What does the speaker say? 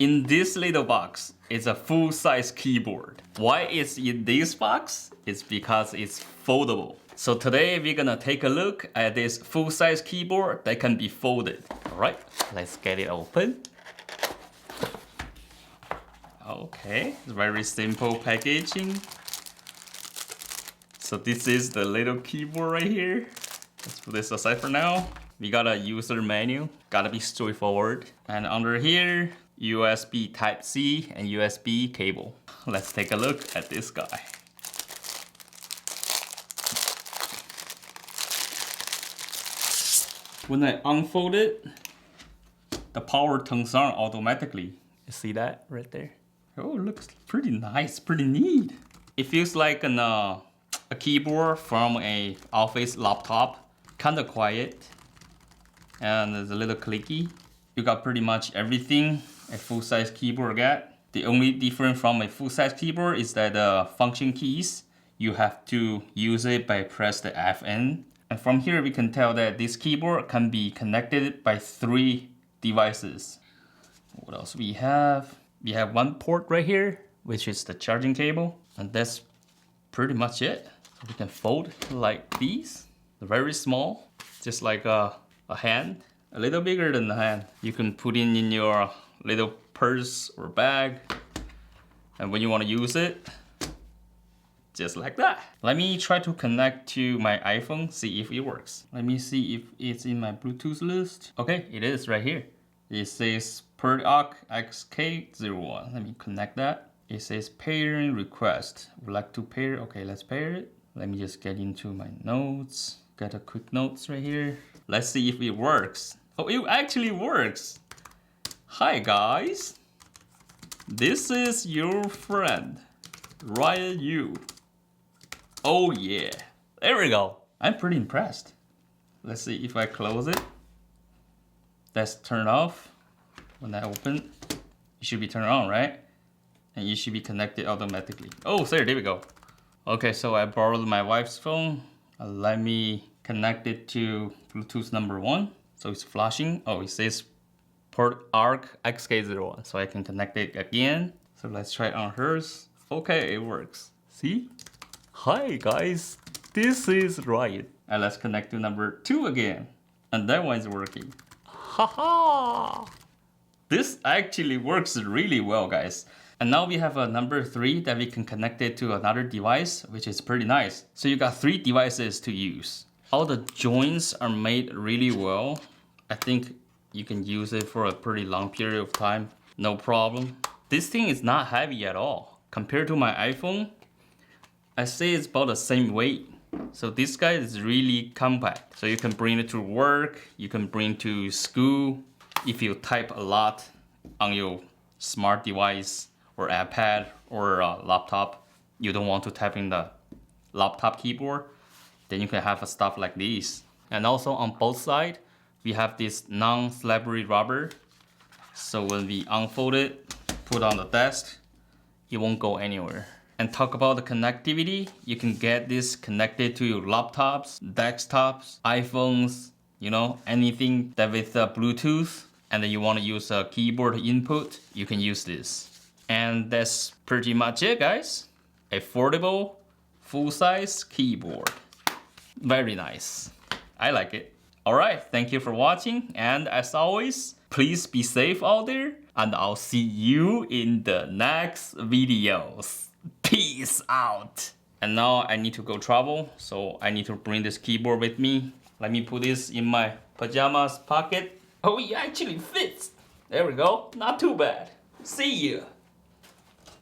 In this little box, it's a full-size keyboard. Why it's in this box? It's because it's foldable. So today we're gonna take a look at this full-size keyboard that can be folded. All right, let's get it open. Okay, it's very simple packaging. So this is the little keyboard right here. Let's put this aside for now. We got a user manual, gotta be straightforward. And under here, USB Type-C and USB cable. Let's take a look at this guy. When I unfold it, the power turns on automatically. You see that right there? Oh, it looks pretty nice, pretty neat. It feels like a keyboard from an office laptop. Kinda quiet. And it's a little clicky. You got pretty much everything a full-size keyboard got. The only difference from a full-size keyboard is that the function keys, you have to use it by press the FN. And from here we can tell that this keyboard can be connected by 3 devices. What else we have? We have one port right here, which is the charging cable. And that's pretty much it. So we can fold like these. Very small, just like a hand. A little bigger than the hand. You can put it in your little purse or bag. And when you want to use it, just like that. Let me try to connect to my iPhone, see if it works. Let me see if it's in my Bluetooth list. Okay, it is right here. It says ProtoArc XK01. Let me connect that. It says pairing request. Would like to pair. Okay, let's pair it. Let me just get into my notes. Got a quick notes right here. Let's see if it works. Oh, it actually works. Hi guys. This is your friend, Ryan Yu. Oh yeah. There we go. I'm pretty impressed. Let's see if I close it. That's turned off. When I open, it should be turned on, right? And you should be connected automatically. Oh, there we go. Okay, so I borrowed my wife's phone. Let me connect it to Bluetooth number 1. So it's flashing. Oh, it says ProtoArc XK01. So I can connect it again. So let's try it on hers. Okay, it works. See? Hi guys, this is Ryan. And let's connect to number 2 again. And that one's working. Haha! This actually works really well, guys. And now we have a number 3 that we can connect it to another device, which is pretty nice. So you got 3 devices to use. All the joints are made really well. I think you can use it for a pretty long period of time. No problem. This thing is not heavy at all. Compared to my iPhone, I say it's about the same weight. So this guy is really compact. So you can bring it to work, you can bring it to school. If you type a lot on your smart device or iPad or laptop, you don't want to type in the laptop keyboard, then you can have a stuff like this. And also on both sides, we have this non-slippery rubber. So when we unfold it, put on the desk, it won't go anywhere. And talk about the connectivity, you can get this connected to your laptops, desktops, iPhones, you know, anything that with Bluetooth, and then you want to use a keyboard input, you can use this. And that's pretty much it, guys. A foldable, full-size keyboard. Very nice. I like it. All right, thank you for watching. And as always, please be safe out there. And I'll see you in the next videos. Peace out. And now I need to go travel, so I need to bring this keyboard with me. Let me put this in my pajamas pocket. Oh, it actually fits. There we go. Not too bad. See ya.